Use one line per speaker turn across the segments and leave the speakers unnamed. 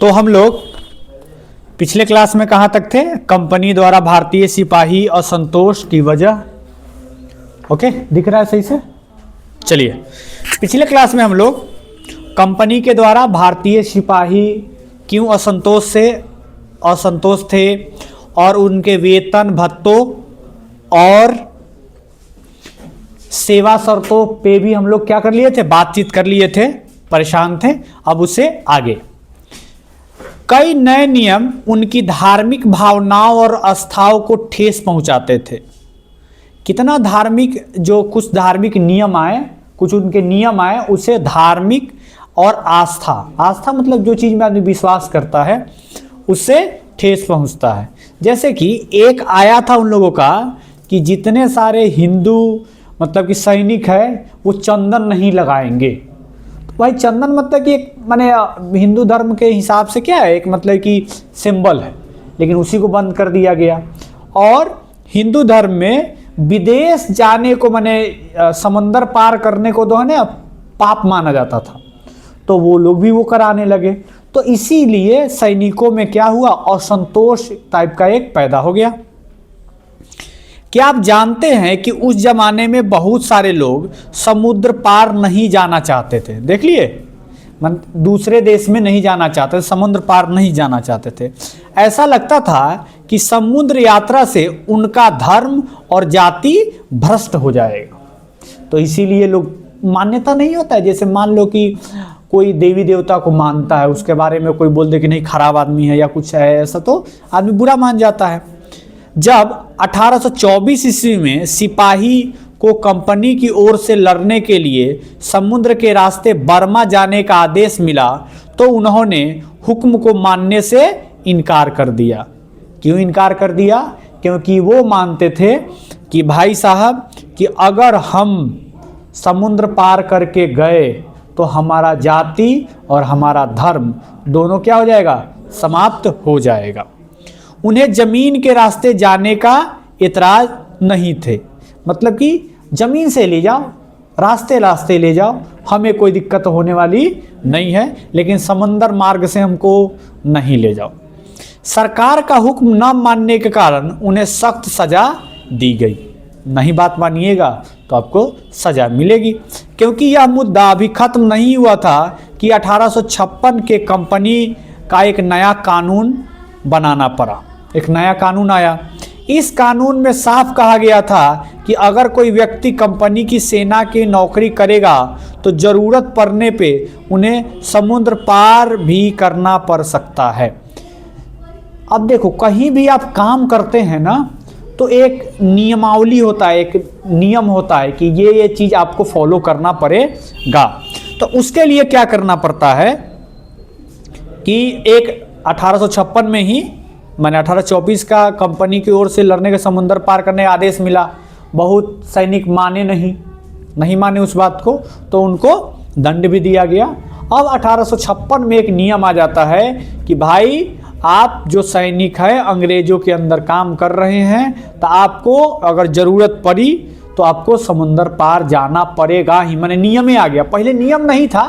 तो हम लोग पिछले क्लास में कहाँ तक थे? कंपनी द्वारा भारतीय सिपाही असंतोष की वजह। ओके, दिख रहा है सही से? चलिए, पिछले क्लास में हम लोग कंपनी के द्वारा भारतीय सिपाही क्यों असंतोष थे और उनके वेतन भत्तों और सेवा शर्तों पे भी हम लोग क्या कर लिए थे, बातचीत कर लिए थे, परेशान थे। अब उससे आगे कई नए नियम उनकी धार्मिक भावनाओं और आस्थाओं को ठेस पहुंचाते थे। कितना धार्मिक, जो कुछ धार्मिक नियम आए, कुछ उनके नियम आए, उसे धार्मिक और आस्था मतलब जो चीज में आदमी विश्वास करता है उससे ठेस पहुंचता है। जैसे कि एक आया था उन लोगों का कि जितने सारे हिंदू मतलब कि सैनिक है वो चंदन नहीं लगाएंगे। तो भाई चंदन मतलब कि एक माने हिंदू धर्म के हिसाब से क्या है, एक मतलब कि सिंबल है, लेकिन उसी को बंद कर दिया गया। और हिंदू धर्म में विदेश जाने को माने समंदर पार करने को तो है ना पाप माना जाता था, तो वो लोग भी वो कराने लगे। तो इसीलिए सैनिकों में क्या हुआ, असंतोष टाइप का एक पैदा हो गया। क्या आप जानते हैं कि उस जमाने में बहुत सारे लोग समुद्र पार नहीं जाना चाहते थे? देख लिए, दूसरे देश में नहीं जाना चाहते थे, समुद्र पार नहीं जाना चाहते थे। ऐसा लगता था कि समुद्र यात्रा से उनका धर्म और जाति भ्रष्ट हो जाएगा। तो इसीलिए लोग, मान्यता नहीं होता है, जैसे मान लो कि कोई देवी देवता को मानता है, उसके बारे में कोई बोल दे कि नहीं खराब आदमी है या कुछ है ऐसा, तो आदमी बुरा मान जाता है। जब 1824 ईस्वी में सिपाही को कंपनी की ओर से लड़ने के लिए समुद्र के रास्ते बर्मा जाने का आदेश मिला तो उन्होंने हुक्म को मानने से इनकार कर दिया। क्यों इनकार कर दिया? क्योंकि वो मानते थे कि भाई साहब कि अगर हम समुद्र पार करके गए तो हमारा जाति और हमारा धर्म दोनों क्या हो जाएगा, समाप्त हो जाएगा। उन्हें जमीन के रास्ते जाने का इतराज नहीं थे, मतलब कि जमीन से ले जाओ, रास्ते ले जाओ, हमें कोई दिक्कत होने वाली नहीं है, लेकिन समंदर मार्ग से हमको नहीं ले जाओ। सरकार का हुक्म न मानने के कारण उन्हें सख्त सजा दी गई। नहीं बात मानिएगा तो आपको सजा मिलेगी। क्योंकि यह मुद्दा अभी खत्म नहीं हुआ था कि 1856 के कंपनी का एक नया कानून बनाना पड़ा। एक नया कानून आया। इस कानून में साफ कहा गया था कि अगर कोई व्यक्ति कंपनी की सेना की नौकरी करेगा तो जरूरत पड़ने पे उन्हें समुद्र पार भी करना पड़ सकता है। अब देखो, कहीं भी आप काम करते हैं ना तो एक नियमावली होता है, एक नियम होता है कि ये चीज़ आपको फॉलो करना पड़ेगा। तो उसके लिए क्या करना पड़ता है कि एक 1856 में ही मैंने 1824 का कंपनी की ओर से लड़ने के समुद्र पार करने का आदेश मिला। बहुत सैनिक माने नहीं माने उस बात को, तो उनको दंड भी दिया गया। अब 1856 में एक नियम आ जाता है कि भाई आप जो सैनिक है अंग्रेजों के अंदर काम कर रहे हैं, तो आपको अगर ज़रूरत पड़ी तो आपको समुद्र पार जाना पड़ेगा ही। मैंने नियम ही आ गया। पहले नियम नहीं था,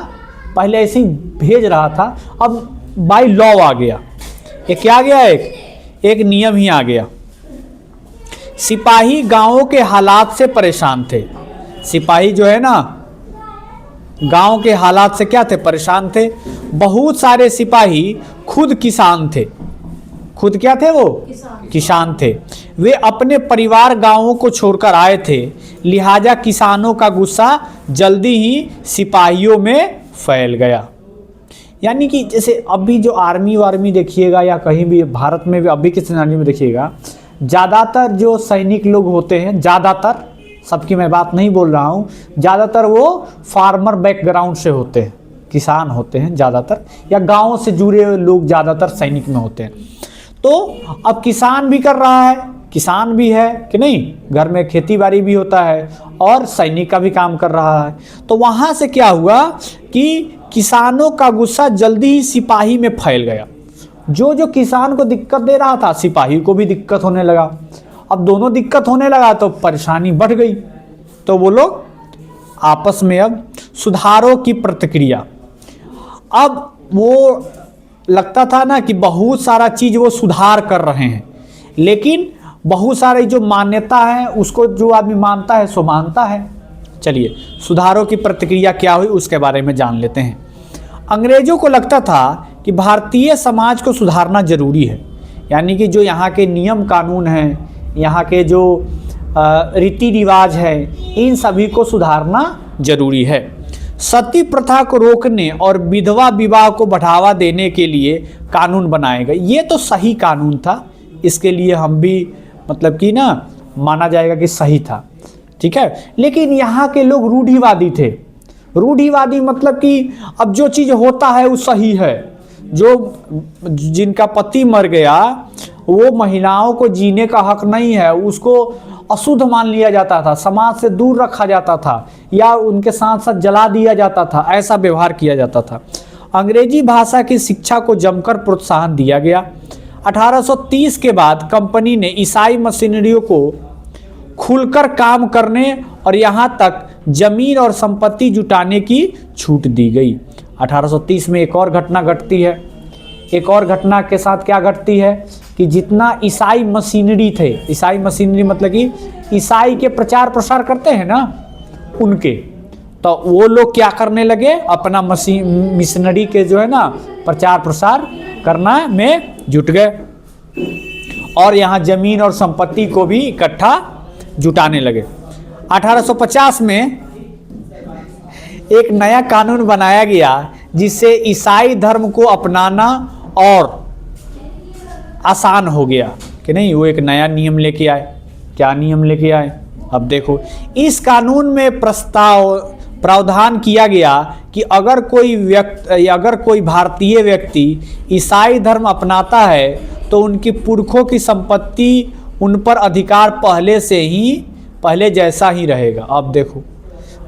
पहले ऐसे ही भेज रहा था, अब बाय लॉ आ गया। एक क्या आ गया, एक नियम ही आ गया। सिपाही गांवों के हालात से परेशान थे। सिपाही जो है ना गांव के हालात से क्या थे, परेशान थे। बहुत सारे सिपाही खुद किसान थे। खुद क्या थे वो? किसान थे। वे अपने परिवार गांवों को छोड़कर आए थे, लिहाजा किसानों का गुस्सा जल्दी ही सिपाहियों में फैल गया। यानी कि जैसे अभी जो आर्मी वार्मी देखिएगा या कहीं भी भारत में भी अभी के सिनारियो में देखिएगा, ज़्यादातर जो सैनिक लोग होते हैं, ज़्यादातर, सबकी मैं बात नहीं बोल रहा हूँ, ज़्यादातर वो फार्मर बैकग्राउंड से होते हैं, किसान होते हैं ज़्यादातर, या गाँव से जुड़े हुए लोग ज़्यादातर सैनिक में होते हैं। तो अब किसान भी कर रहा है, किसान भी है कि नहीं, घर में खेती बाड़ी भी होता है और सैनिक का भी काम कर रहा है। तो वहाँ से क्या हुआ कि किसानों का गुस्सा जल्दी ही सिपाही में फैल गया। जो किसान को दिक्कत दे रहा था, सिपाही को भी दिक्कत होने लगा। अब दोनों दिक्कत होने लगा तो परेशानी बढ़ गई। तो वो लोग आपस में अब सुधारों की प्रतिक्रिया, अब वो लगता था ना कि बहुत सारा चीज़ वो सुधार कर रहे हैं, लेकिन बहुत सारी जो मान्यता है उसको जो आदमी मानता है सो मानता है। चलिए सुधारों की प्रतिक्रिया क्या हुई उसके बारे में जान लेते हैं। अंग्रेजों को लगता था कि भारतीय समाज को सुधारना जरूरी है, यानी कि जो यहाँ के नियम कानून हैं, यहाँ के जो रीति रिवाज है, इन सभी को सुधारना जरूरी है। सती प्रथा को रोकने और विधवा विवाह को बढ़ावा देने के लिए कानून बनाए गए। ये तो सही कानून था, इसके लिए हम भी मतलब कि ना माना जाएगा कि सही था, ठीक है। लेकिन यहाँ के लोग रूढ़िवादी थे। रूढ़िवादी मतलब कि अब जो चीज़ होता है वो सही है। जो जिनका पति मर गया वो महिलाओं को जीने का हक नहीं है, उसको अशुद्ध मान लिया जाता था, समाज से दूर रखा जाता था या उनके साथ साथ जला दिया जाता था, ऐसा व्यवहार किया जाता था। अंग्रेजी भाषा की शिक्षा को जमकर प्रोत्साहन दिया गया। 1830 के बाद कंपनी ने ईसाई मिशनरियों को खुलकर काम करने और यहाँ तक जमीन और संपत्ति जुटाने की छूट दी गई। 1830 में एक और घटना घटती है। एक और घटना के साथ क्या घटती है कि जितना ईसाई मशीनरी थे, ईसाई मशीनरी मतलब कि ईसाई के प्रचार प्रसार करते हैं ना उनके, तो वो लोग क्या करने लगे, अपना मिशनरी के जो है ना प्रचार प्रसार करना में जुट गए और यहाँ जमीन और संपत्ति को भी इकट्ठा जुटाने लगे। 1850 में एक नया कानून बनाया गया जिससे ईसाई धर्म को अपनाना और आसान हो गया कि नहीं। वो एक नया नियम लेके आए। क्या नियम लेके आए, अब देखो। इस कानून में प्रावधान किया गया कि अगर कोई भारतीय व्यक्ति ईसाई धर्म अपनाता है तो उनकी पुरखों की संपत्ति, उन पर अधिकार पहले जैसा ही रहेगा। अब देखो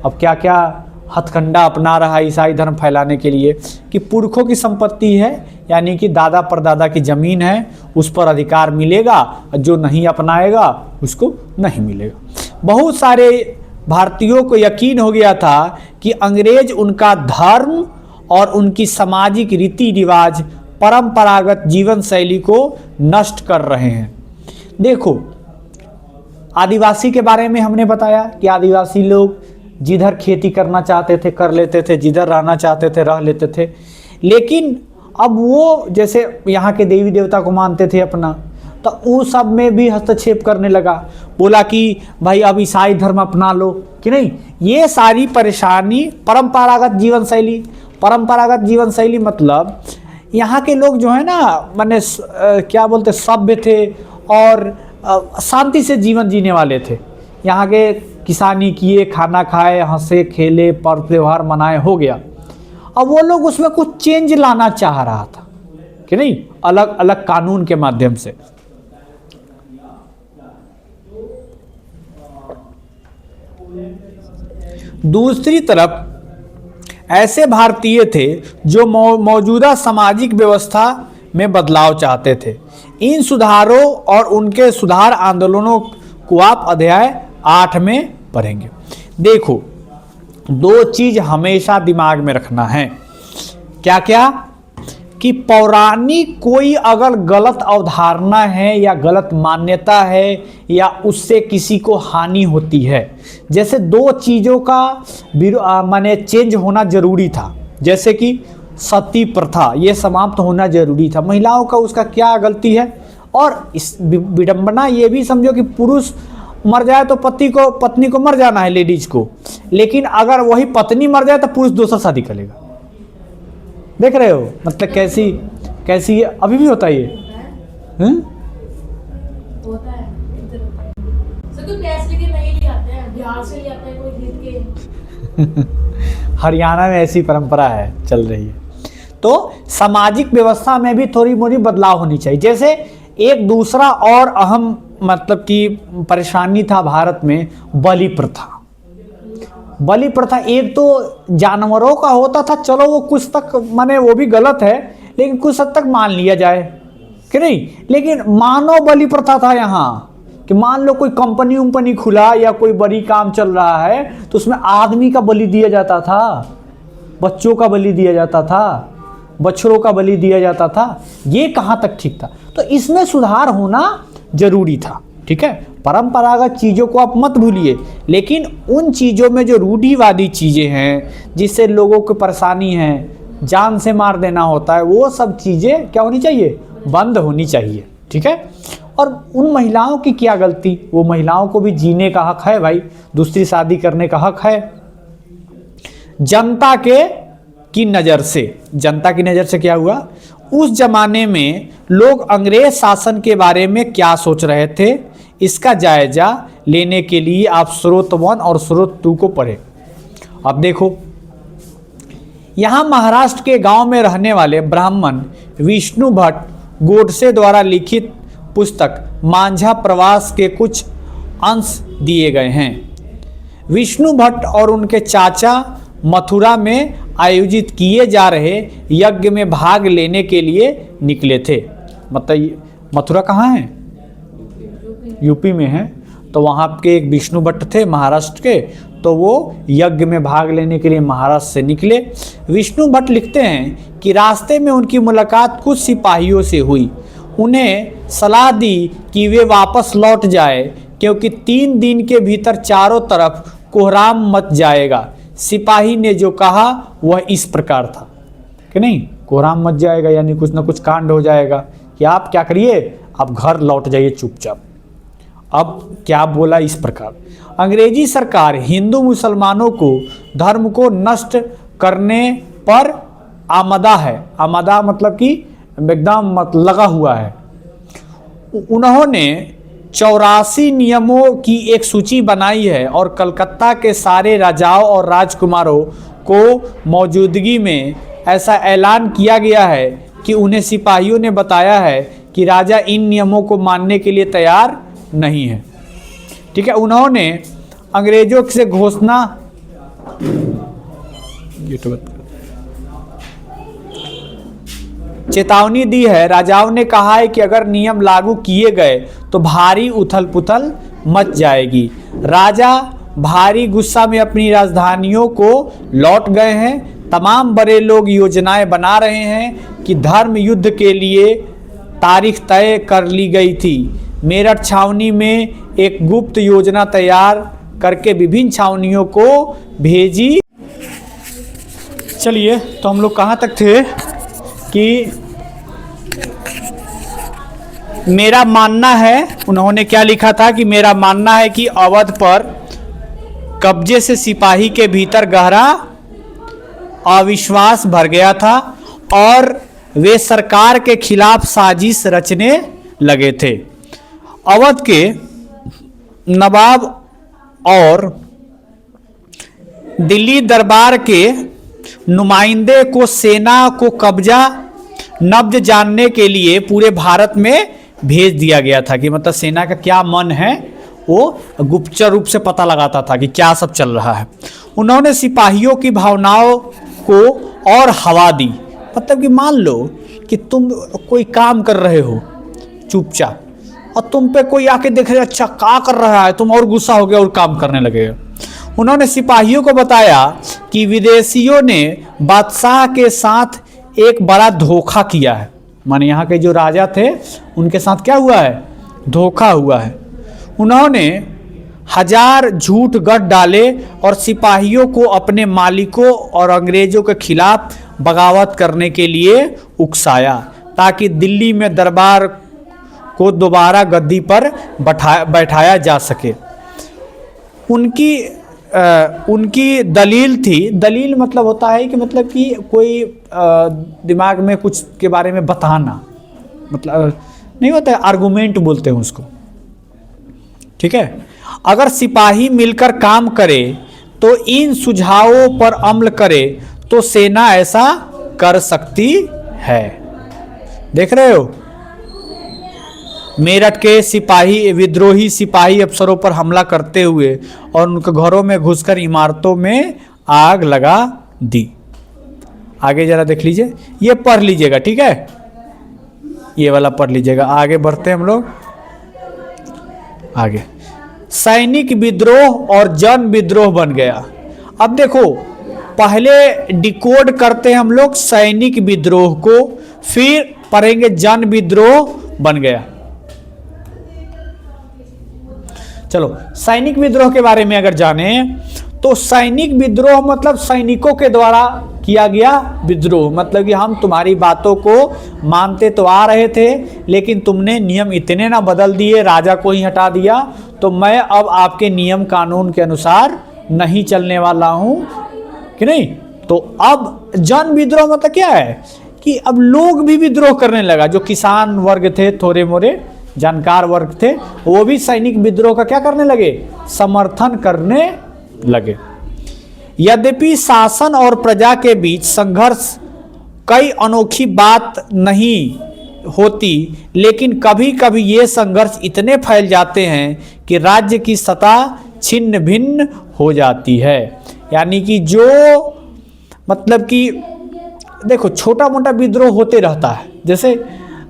अब क्या क्या हथकंडा अपना रहा है ईसाई धर्म फैलाने के लिए कि पुरखों की संपत्ति है, यानी कि दादा परदादा की ज़मीन है, उस पर अधिकार मिलेगा, जो नहीं अपनाएगा उसको नहीं मिलेगा। बहुत सारे भारतीयों को यकीन हो गया था कि अंग्रेज उनका धर्म और उनकी सामाजिक रीति रिवाज, परंपरागत जीवन शैली को नष्ट कर रहे हैं। देखो आदिवासी के बारे में हमने बताया कि आदिवासी लोग जिधर खेती करना चाहते थे कर लेते थे, जिधर रहना चाहते थे रह लेते थे। लेकिन अब वो जैसे यहाँ के देवी देवता को मानते थे अपना, तो वो सब में भी हस्तक्षेप करने लगा। बोला कि भाई अब ईसाई धर्म अपना लो कि नहीं। ये सारी परेशानी परंपरागत जीवन शैली मतलब यहाँ के लोग जो है ना माने क्या बोलते सभ्य थे और शांति से जीवन जीने वाले थे। यहाँ के किसानी किए, खाना खाए, हंसे खेले, पर्व त्योहार मनाए, हो गया। अब वो लोग उसमें कुछ चेंज लाना चाह रहा था कि नहीं, अलग अलग कानून के माध्यम से। दूसरी तरफ ऐसे भारतीय थे जो मौजूदा सामाजिक व्यवस्था में बदलाव चाहते थे। इन सुधारों और उनके सुधार आंदोलनों को आप अध्याय 8 में पढ़ेंगे। देखो दो चीज हमेशा दिमाग में रखना है। क्या क्या कि पौराणिक कोई अगर गलत अवधारणा है या गलत मान्यता है या उससे किसी को हानि होती है, जैसे दो चीज़ों का माने चेंज होना जरूरी था। जैसे कि सती प्रथा ये समाप्त होना जरूरी था। महिलाओं का उसका क्या गलती है। और इस विडंबना ये भी समझो कि पुरुष मर जाए तो पत्नी को मर जाना है लेडीज को, लेकिन अगर वही पत्नी मर जाए तो पुरुष दूसरा शादी करेगा। देख रहे हो मतलब कैसी अभी भी होता है ये।
होता है कोई पैसे लेके नहीं ले आते हैं, बिहार से ले आते हैं कोई खरीद के।
हरियाणा में ऐसी परंपरा है चल रही है। तो सामाजिक व्यवस्था में भी थोड़ी मोड़ी बदलाव होनी चाहिए। जैसे एक दूसरा और अहम मतलब कि परेशानी था भारत में बलि प्रथा। बलि प्रथा एक तो जानवरों का होता था, चलो वो कुछ तक माने वो भी गलत है, लेकिन कुछ हद तक मान लिया जाए कि नहीं। लेकिन मानव बलि प्रथा था यहाँ कि मान लो कोई कंपनी खुला या कोई बड़ी काम चल रहा है तो उसमें आदमी का बलि दिया जाता था, बच्चों का बलि दिया जाता था, बछड़ों का बलि दिया जाता था, ये कहाँ तक ठीक था? तो इसमें सुधार होना जरूरी था। ठीक है, परंपरागत चीज़ों को आप मत भूलिए, लेकिन उन चीज़ों में जो रूढ़िवादी चीज़ें हैं जिससे लोगों को परेशानी है, जान से मार देना होता है, वो सब चीज़ें क्या होनी चाहिए? बंद होनी चाहिए। ठीक है, और उन महिलाओं की क्या गलती? वो महिलाओं को भी जीने का हक है भाई, दूसरी शादी करने का हक है। जनता की नज़र से क्या हुआ? उस जमाने में लोग अंग्रेज शासन के बारे में क्या सोच रहे थे, इसका जायजा लेने के लिए आप स्रोत 1 और स्रोत 2 को पढ़ें। अब देखो, यहाँ महाराष्ट्र के गांव में रहने वाले ब्राह्मण विष्णु भट्ट गोडसे द्वारा लिखित पुस्तक मांझा प्रवास के कुछ अंश दिए गए हैं। विष्णु भट्ट और उनके चाचा मथुरा में आयोजित किए जा रहे यज्ञ में भाग लेने के लिए निकले थे। मतलब मथुरा कहाँ है? यूपी में है। तो वहाँ के एक विष्णु भट्ट थे महाराष्ट्र के, तो वो यज्ञ में भाग लेने के लिए महाराष्ट्र से निकले। विष्णु भट्ट लिखते हैं कि रास्ते में उनकी मुलाकात कुछ सिपाहियों से हुई। उन्हें सलाह दी कि वे वापस लौट जाए, क्योंकि 3 दिन के भीतर चारों तरफ कोहराम मच जाएगा। सिपाही ने जो कहा वह इस प्रकार था कि नहीं, कोहराम मच जाएगा यानी कुछ ना कुछ कांड हो जाएगा, कि आप क्या करिए, आप घर लौट जाइए चुपचाप। अब क्या बोला? इस प्रकार, अंग्रेजी सरकार हिंदू मुसलमानों को धर्म को नष्ट करने पर आमदा है। आमदा मतलब कि एकदम लगा हुआ है। उन्होंने 84 नियमों की एक सूची बनाई है और कलकत्ता के सारे राजाओं और राजकुमारों को मौजूदगी में ऐसा ऐलान किया गया है कि उन्हें सिपाहियों ने बताया है कि राजा इन नियमों को मानने के लिए तैयार नहीं है। ठीक है, उन्होंने अंग्रेजों से घोषणा चेतावनी दी है। राजाओं ने कहा है कि अगर नियम लागू किए गए तो भारी उथल पुथल मच जाएगी। राजा भारी गुस्सा में अपनी राजधानियों को लौट गए हैं। तमाम बड़े लोग योजनाएं बना रहे हैं कि धर्म युद्ध के लिए तारीख तय कर ली गई थी। मेरठ छावनी में एक गुप्त योजना तैयार करके विभिन्न छावनियों को भेजी। चलिए, तो हम लोग कहाँ तक थे कि मेरा मानना है, उन्होंने क्या लिखा था कि मेरा मानना है कि अवध पर कब्जे से सिपाही के भीतर गहरा अविश्वास भर गया था और वे सरकार के खिलाफ साजिश रचने लगे थे। अवध के नवाब और दिल्ली दरबार के नुमाइंदे को सेना को कब्जा नब्ज जानने के लिए पूरे भारत में भेज दिया गया था। कि मतलब सेना का क्या मन है वो गुप्तचर रूप से पता लगाता था कि क्या सब चल रहा है। उन्होंने सिपाहियों की भावनाओं को और हवा दी। मतलब कि मान लो कि तुम कोई काम कर रहे हो चुपचाप और तुम पे कोई आके देख रहे, अच्छा क्या कर रहा है, तुम और गुस्सा हो गया और काम करने लगे। उन्होंने सिपाहियों को बताया कि विदेशियों ने बादशाह के साथ एक बड़ा धोखा किया है। माने यहाँ के जो राजा थे उनके साथ क्या हुआ है? धोखा हुआ है। उन्होंने 1000 झूठ गढ़ डाले और सिपाहियों को अपने मालिकों और अंग्रेजों के खिलाफ बगावत करने के लिए उकसाया, ताकि दिल्ली में दरबार को दोबारा गद्दी पर बैठाया जा सके। उनकी दलील थी, दलील मतलब होता है कि मतलब कि कोई दिमाग में कुछ के बारे में बताना, मतलब नहीं होता है, आर्गुमेंट बोलते हैं उसको। ठीक है, अगर सिपाही मिलकर काम करे तो इन सुझावों पर अमल करे तो सेना ऐसा कर सकती है। देख रहे हो, मेरठ के सिपाही विद्रोही सिपाही अफसरों पर हमला करते हुए और उनके घरों में घुसकर इमारतों में आग लगा दी। आगे जरा देख लीजिए, ये पढ़ लीजिएगा, ठीक है, ये वाला पढ़ लीजिएगा। आगे बढ़ते हैं हम लोग आगे। सैनिक विद्रोह और जन विद्रोह बन गया। अब देखो, पहले डिकोड करते हैं हम लोग सैनिक विद्रोह को, फिर पढ़ेंगे जन विद्रोह बन गया। चलो सैनिक विद्रोह के बारे में अगर जाने तो सैनिक विद्रोह मतलब सैनिकों के द्वारा किया गया विद्रोह, मतलब कि हम तुम्हारी बातों को मानते तो आ रहे थे लेकिन तुमने नियम इतने ना बदल दिए, राजा को ही हटा दिया, तो मैं अब आपके नियम कानून के अनुसार नहीं चलने वाला हूं कि नहीं। तो अब जन विद्रोह मतलब क्या है कि अब लोग भी विद्रोह करने लगा, जो किसान वर्ग थे, थोड़े मोरे जानकार वर्ग थे, वो भी सैनिक विद्रोह का क्या करने लगे, समर्थन करने लगे। यद्यपि शासन और प्रजा के बीच संघर्ष कई अनोखी बात नहीं होती, लेकिन कभी कभी ये संघर्ष इतने फैल जाते हैं कि राज्य की सत्ता छिन्न भिन्न हो जाती है। यानी कि जो मतलब कि देखो छोटा मोटा विद्रोह होते रहता है, जैसे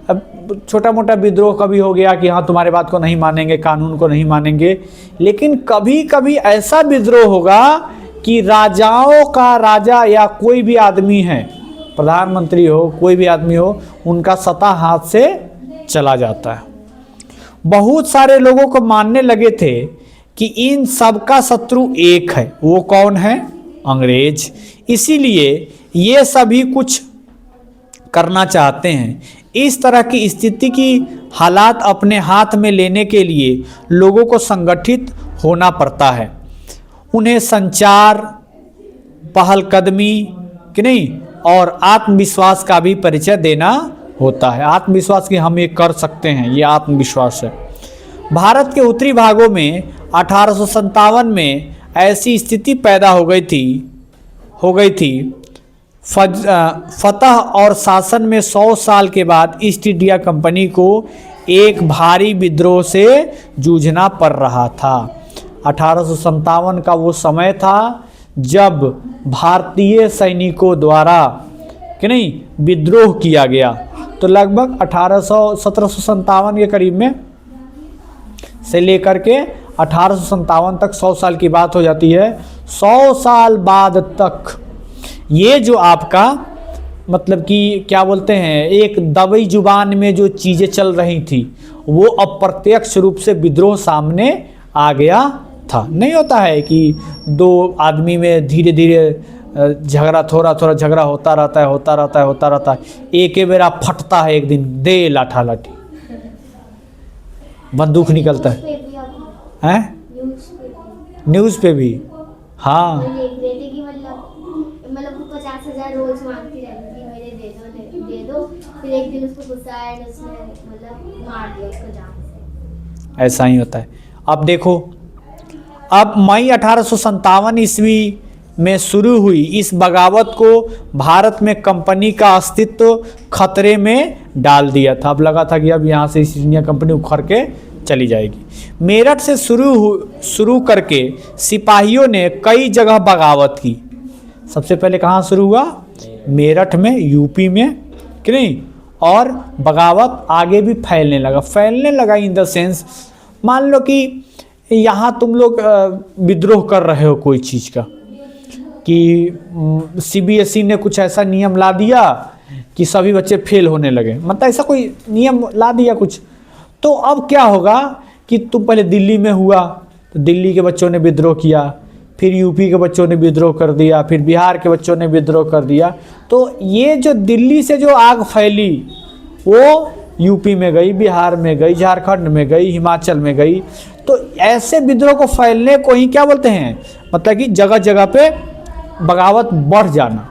अब छोटा मोटा विद्रोह कभी हो गया कि हाँ तुम्हारे बात को नहीं मानेंगे, कानून को नहीं मानेंगे, लेकिन कभी कभी ऐसा विद्रोह होगा कि राजाओं का राजा या कोई भी आदमी है, प्रधानमंत्री हो, कोई भी आदमी हो, उनका सत्ता हाथ से चला जाता है। बहुत सारे लोगों को मानने लगे थे कि इन सब का शत्रु एक है, वो कौन है, अंग्रेज। इसीलिए ये सभी कुछ करना चाहते हैं। इस तरह की स्थिति की हालात अपने हाथ में लेने के लिए लोगों को संगठित होना पड़ता है, उन्हें संचार, पहलकदमी कि नहीं और आत्मविश्वास का भी परिचय देना होता है। आत्मविश्वास कि हम ये कर सकते हैं, ये आत्मविश्वास है। भारत के उत्तरी भागों में 1857 में ऐसी स्थिति पैदा हो गई थी। फतह और शासन में 100 साल के बाद ईस्ट इंडिया कंपनी को एक भारी विद्रोह से जूझना पड़ रहा था। 1857 का वो समय था जब भारतीय सैनिकों द्वारा कि नहीं विद्रोह किया गया। तो लगभग 1757 के करीब में से लेकर के 1857 तक 100 साल की बात हो जाती है। 100 साल बाद तक ये जो आपका मतलब कि क्या बोलते हैं, एक दबी जुबान में जो चीज़ें चल रही थी वो अप्रत्यक्ष रूप से विद्रोह सामने आ गया था। नहीं होता है कि दो आदमी में धीरे धीरे झगड़ा, थोड़ा थोड़ा झगड़ा होता रहता है, एक बेरा फटता है, एक दिन दे लाठा लाठी बंदूक निकलता है। हैं न्यूज़ पे भी हाँ
मतलब 50,000 रोज मांगती रहती थी, मेरे दे दो। फिर एक दिन उसको गुस्सा आया, उसने मतलब मार दिया उसको जान से।
ऐसा ही होता है। अब देखो, अब मई 1857 ईस्वी में शुरू हुई इस बगावत को भारत में कंपनी का अस्तित्व खतरे में डाल दिया था। अब लगा था कि अब यहाँ से ईस्ट इंडिया कंपनी उखड़ के चली जाएगी। मेरठ से शुरू करके सिपाहियों ने कई जगह बगावत की। सबसे पहले कहाँ शुरू हुआ, मेरठ में, यूपी में कि नहीं, और बगावत आगे भी फैलने लगा इन द सेंस, मान लो कि यहाँ तुम लोग विद्रोह कर रहे हो कोई चीज़ का, कि सीबीएसई ने कुछ ऐसा नियम ला दिया कि सभी बच्चे फेल होने लगे, मतलब ऐसा कोई नियम ला दिया कुछ। तो अब क्या होगा कि तुम पहले दिल्ली में हुआ तो दिल्ली के बच्चों ने विद्रोह किया, फिर यूपी के बच्चों ने विद्रोह कर दिया, फिर बिहार के बच्चों ने विद्रोह कर दिया। तो ये जो दिल्ली से जो आग फैली वो यूपी में गई, बिहार में गई, झारखंड में गई, हिमाचल में गई। तो ऐसे विद्रोह को फैलने को ही क्या बोलते हैं, मतलब कि जगह जगह पे बगावत बढ़ जाना।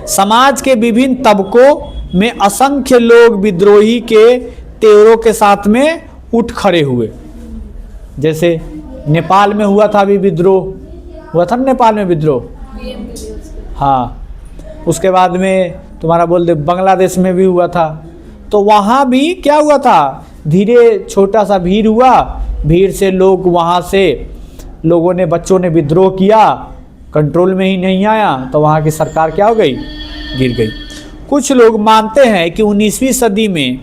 समाज के विभिन्न तबकों में असंख्य लोग विद्रोही के तेवरों के साथ में उठ खड़े हुए। जैसे नेपाल में हुआ था, अभी विद्रोह हुआ था, नेपाल में विद्रोह, हाँ। उसके बाद में तुम्हारा बोल दे बांग्लादेश में भी हुआ था। तो वहाँ भी क्या हुआ था, धीरे छोटा सा भीड़ हुआ, भीड़ से लोग वहाँ से लोगों ने, बच्चों ने विद्रोह किया, कंट्रोल में ही नहीं आया, तो वहाँ की सरकार क्या हो गई, गिर गई। कुछ लोग मानते हैं कि 19वीं सदी में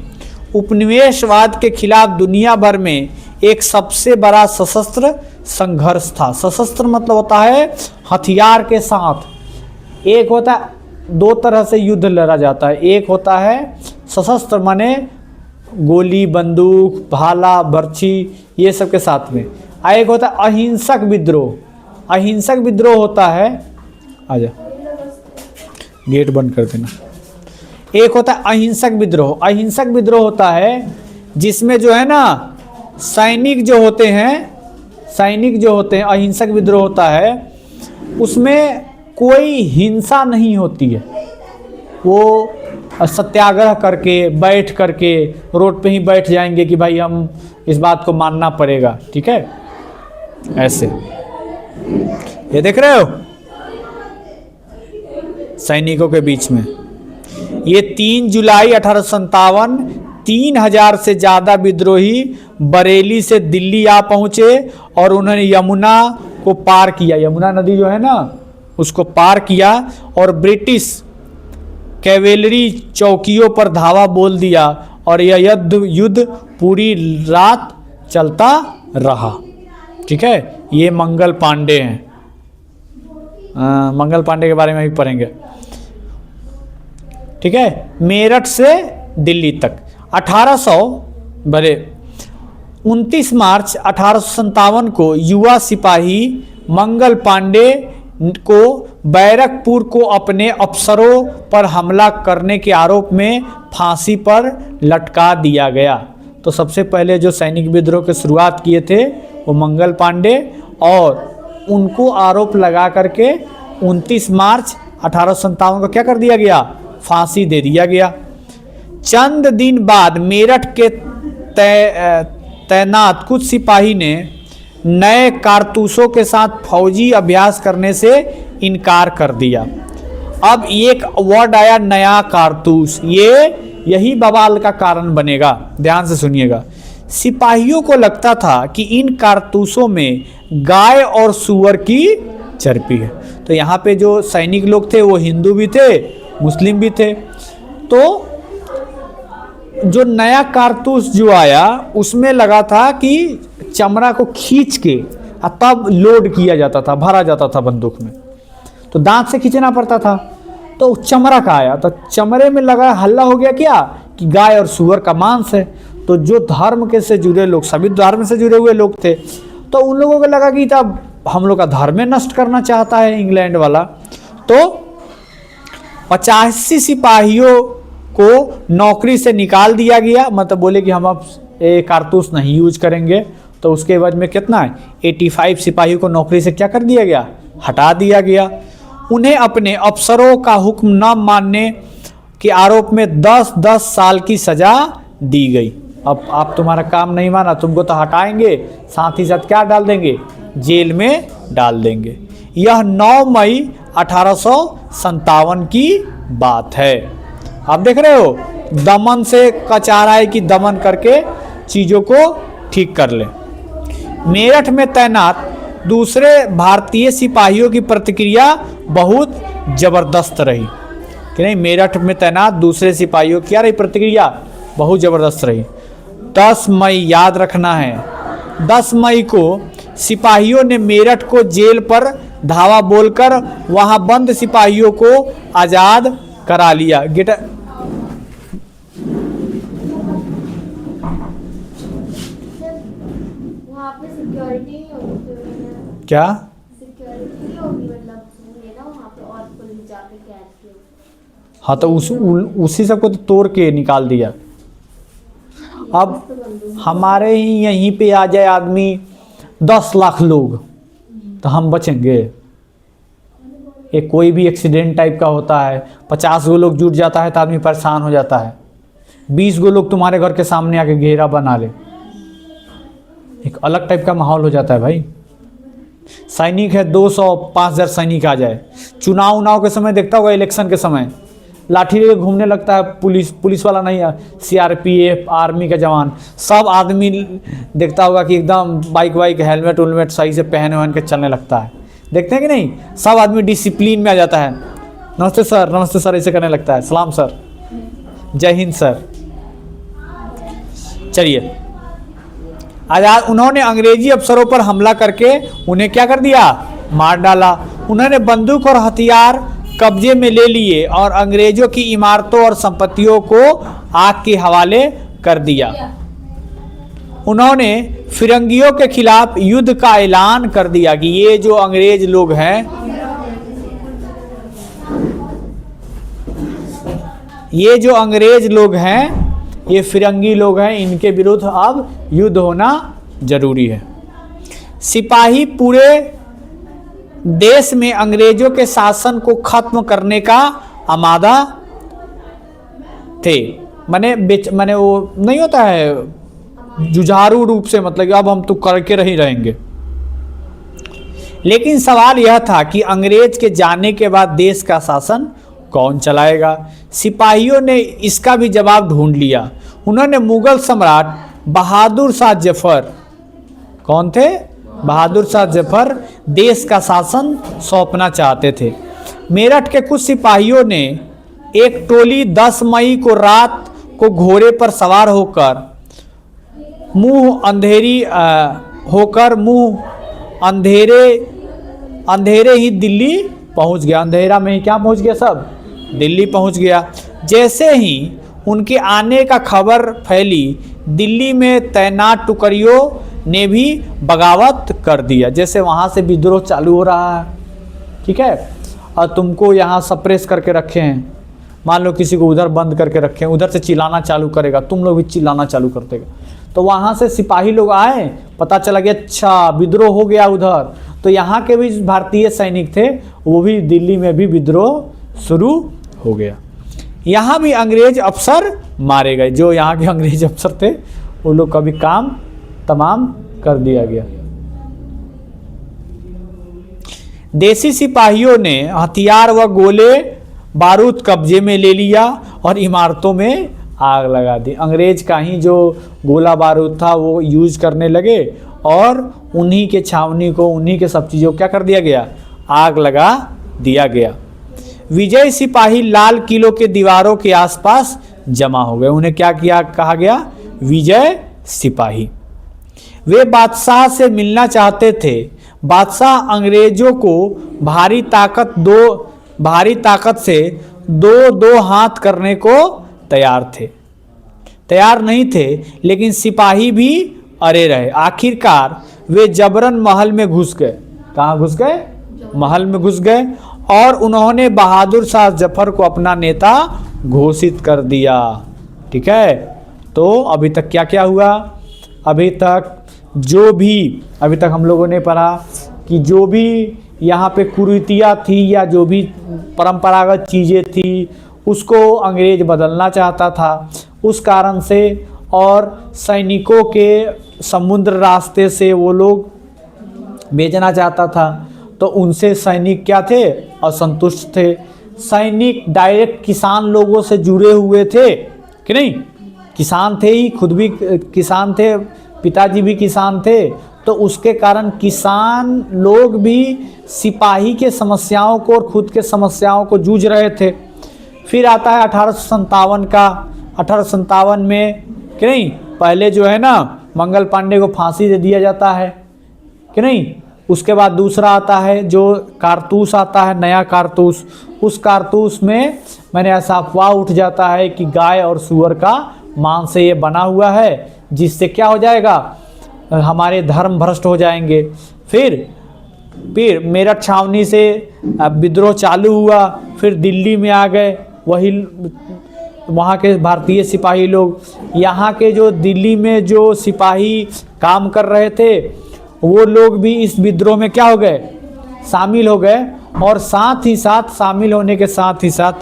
उपनिवेशवाद के खिलाफ दुनिया भर में एक सबसे बड़ा सशस्त्र संघर्ष था। सशस्त्र मतलब होता है हथियार के साथ। एक होता है, दो तरह से युद्ध लड़ा जाता है। एक होता है सशस्त्र माने गोली बंदूक भाला बर्छी ये सब के साथ में। एक होता है अहिंसक विद्रोह। अहिंसक विद्रोह होता है, आजा गेट बंद कर देना। एक होता है अहिंसक विद्रोह। अहिंसक विद्रोह होता है जिसमें जो है ना सैनिक जो होते हैं अहिंसक विद्रोह होता है उसमें कोई हिंसा नहीं होती है। वो सत्याग्रह करके बैठ करके रोड पे ही बैठ जाएंगे कि भाई हम इस बात को मानना पड़ेगा, ठीक है। ऐसे ये देख रहे हो सैनिकों के बीच में। ये 3 जुलाई 1857 3000 से ज़्यादा विद्रोही बरेली से दिल्ली आ पहुँचे और उन्होंने यमुना को पार किया। यमुना नदी जो है ना उसको पार किया और ब्रिटिश कैवेलरी चौकियों पर धावा बोल दिया और यह युद्ध पूरी रात चलता रहा, ठीक है। ये मंगल पांडे हैं, मंगल पांडे के बारे में भी पढ़ेंगे, ठीक है। मेरठ से दिल्ली तक 29 मार्च 1857 को युवा सिपाही मंगल पांडे को बैरकपुर को अपने अफसरों पर हमला करने के आरोप में फांसी पर लटका दिया गया। तो सबसे पहले जो सैनिक विद्रोह की शुरुआत किए थे वो मंगल पांडे, और उनको आरोप लगा करके 29 मार्च 1857 को क्या कर दिया गया, फांसी दे दिया गया। चंद दिन बाद मेरठ के तैनात कुछ सिपाही ने नए कारतूसों के साथ फौजी अभ्यास करने से इनकार कर दिया। अब एक वर्ड आया नया कारतूस, यही बवाल का कारण बनेगा, ध्यान से सुनिएगा। सिपाहियों को लगता था कि इन कारतूसों में गाय और सूअर की चर्बी है। तो यहाँ पे जो सैनिक लोग थे वो हिंदू भी थे मुस्लिम भी थे। तो जो नया कारतूस जो आया उसमें लगा था कि चमड़ा को खींच के तब लोड किया जाता था, भरा जाता था बंदूक में, तो दांत से खींचना पड़ता था। तो चमड़ा का आया तो चमड़े में लगा, हल्ला हो गया क्या कि गाय और सूअर का मांस है। तो जो धर्म के से जुड़े लोग, सभी धर्म से जुड़े हुए लोग थे, तो उन लोगों को लगा कि तब हम लोग का धर्म नष्ट करना चाहता है इंग्लैंड वाला। तो 85 सिपाहियों को नौकरी से निकाल दिया गया, मतलब बोले कि हम अब कारतूस नहीं यूज करेंगे। तो उसके बाद में कितना है 85 सिपाहियों को नौकरी से क्या कर दिया गया, हटा दिया गया। उन्हें अपने अफसरों का हुक्म न मानने के आरोप में 10-10 साल की सजा दी गई। अब आप तुम्हारा काम नहीं माना, तुमको तो हटाएंगे, साथ ही साथ क्या डाल देंगे, जेल में डाल देंगे। यह 9 मई 1857 की बात है। आप देख रहे हो, दमन से कचाराई की दमन करके चीज़ों को ठीक कर ले। मेरठ में तैनात दूसरे भारतीय सिपाहियों की प्रतिक्रिया बहुत ज़बरदस्त रही कि नहीं। मेरठ में तैनात दूसरे सिपाहियों की क्या रही प्रतिक्रिया, बहुत ज़बरदस्त रही। 10 मई याद रखना है, 10 मई को सिपाहियों ने मेरठ को जेल पर धावा बोलकर वहां बंद सिपाहियों को आज़ाद करा लिया।
वहाँ पे सिक्योरिटी नहीं होगी,
क्या
सिक्योरिटी नहीं होगी, मतलब ये ना वहाँ पे और पुलिस जाके कैद किया।
हाँ तो उसी सबको तो तोड़ के निकाल दिया। अब हमारे ही यहीं पे आ जाए आदमी 10 लाख लोग तो हम बचेंगे। एक कोई भी एक्सीडेंट टाइप का होता है, 50 गो लोग जुट जाता है तो आदमी परेशान हो जाता है। 20 गो लोग तुम्हारे घर के सामने आके घेरा बना ले, एक अलग टाइप का माहौल हो जाता है भाई। सैनिक है 200-5000 सैनिक आ जाए, चुनाव के समय देखता होगा, इलेक्शन के समय लाठी लेके घूमने लगता है पुलिस वाला नहीं है, CRPF आर्मी का जवान, सब आदमी देखता होगा कि एकदम बाइक हेलमेट सही से पहन के चलने लगता है। देखते हैं कि नहीं, सब आदमी डिसिप्लिन में आ जाता है। नमस्ते सर ऐसे करने लगता है, सलाम सर, जय हिंद सर। चलिए आजाद उन्होंने अंग्रेजी अफसरों पर हमला करके उन्हें क्या कर दिया, मार डाला। उन्होंने बंदूक और हथियार कब्जे में ले लिए और अंग्रेजों की इमारतों और संपत्तियों को आग के हवाले कर दिया। उन्होंने फिरंगियों के खिलाफ युद्ध का ऐलान कर दिया कि ये जो अंग्रेज लोग हैं, ये जो अंग्रेज लोग हैं, ये फिरंगी लोग हैं, इनके विरुद्ध अब युद्ध होना जरूरी है। सिपाही पूरे देश में अंग्रेजों के शासन को खत्म करने का आमादा थे। माने वो नहीं होता है जुझारू रूप से, मतलब कि अब हम तो करके ही रहेंगे। लेकिन सवाल यह था कि अंग्रेज के जाने के बाद देश का शासन कौन चलाएगा। सिपाहियों ने इसका भी जवाब ढूंढ लिया। उन्होंने मुगल सम्राट बहादुर शाह जफर, कौन थे, बहादुर शाह जफर, देश का शासन सौंपना चाहते थे। मेरठ के कुछ सिपाहियों ने एक टोली 10 मई को रात को घोड़े पर सवार होकर अंधेरे ही दिल्ली पहुंच गया। अंधेरा में ही क्या पहुंच गया, सब दिल्ली पहुंच गया। जैसे ही उनके आने का खबर फैली, दिल्ली में तैनात टुकड़ियों ने भी बगावत कर दिया। जैसे वहाँ से विद्रोह चालू हो रहा है, ठीक है, और तुमको यहाँ सप्रेस करके रखे हैं। मान लो किसी को उधर बंद करके रखे हैं, उधर से चिल्लाना चालू करेगा, तुम लोग भी चिल्लाना चालू कर देगा। तो वहाँ से सिपाही लोग आए, पता चला कि अच्छा विद्रोह हो गया उधर। तो यहाँ के भी भारतीय सैनिक थे, वो भी दिल्ली में भी विद्रोह शुरू हो गया। यहाँ भी अंग्रेज अफसर मारे गए। जो यहाँ के अंग्रेज अफसर थे वो लोग का भी काम तमाम कर दिया गया। देसी सिपाहियों ने हथियार व गोले बारूद कब्जे में ले लिया और इमारतों में आग लगा दी। अंग्रेज का ही जो गोला बारूद था वो यूज करने लगे और उन्हीं के छावनी को, उन्हीं के सब चीज़ों को क्या कर दिया गया, आग लगा दिया गया। विजय सिपाही लाल किले के दीवारों के आसपास जमा हो गए। उन्हें क्या किया कहा गया, विजय सिपाही। वे बादशाह से मिलना चाहते थे। बादशाह अंग्रेजों को भारी ताकत से दो हाथ करने को तैयार नहीं थे, लेकिन सिपाही भी अड़े रहे। आखिरकार वे जबरन महल में घुस गए। कहाँ घुस गए, महल में घुस गए और उन्होंने बहादुर शाह जफर को अपना नेता घोषित कर दिया। ठीक है, तो अभी तक क्या क्या हुआ, अभी तक हम लोगों ने पढ़ा कि जो भी यहाँ पे कुरीतियाँ थी या जो भी परंपरागत चीज़ें थी उसको अंग्रेज बदलना चाहता था उस कारण से, और सैनिकों के समुद्र रास्ते से वो लोग भेजना चाहता था। तो उनसे सैनिक क्या थे, असंतुष्ट थे। सैनिक डायरेक्ट किसान लोगों से जुड़े हुए थे कि नहीं, किसान थे ही, खुद भी किसान थे, पिताजी भी किसान थे। तो उसके कारण किसान लोग भी सिपाही के समस्याओं को और खुद के समस्याओं को जूझ रहे थे। फिर आता है 1857 का। 1857 में कि नहीं, पहले जो है ना मंगल पांडे को फांसी दे दिया जाता है कि नहीं। उसके बाद दूसरा आता है जो कारतूस आता है, नया कारतूस। उस कारतूस में मैंने ऐसा अफवाह उठ जाता है कि गाय और सूअर का मांस से ये बना हुआ है, जिससे क्या हो जाएगा, हमारे धर्म भ्रष्ट हो जाएंगे। फिर मेरठ छावनी से विद्रोह चालू हुआ, फिर दिल्ली में आ गए वही वहाँ के भारतीय सिपाही लोग। यहाँ के जो दिल्ली में जो सिपाही काम कर रहे थे वो लोग भी इस विद्रोह में क्या हो गए, शामिल हो गए। और साथ ही साथ शामिल होने के साथ ही साथ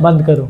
बंद करो।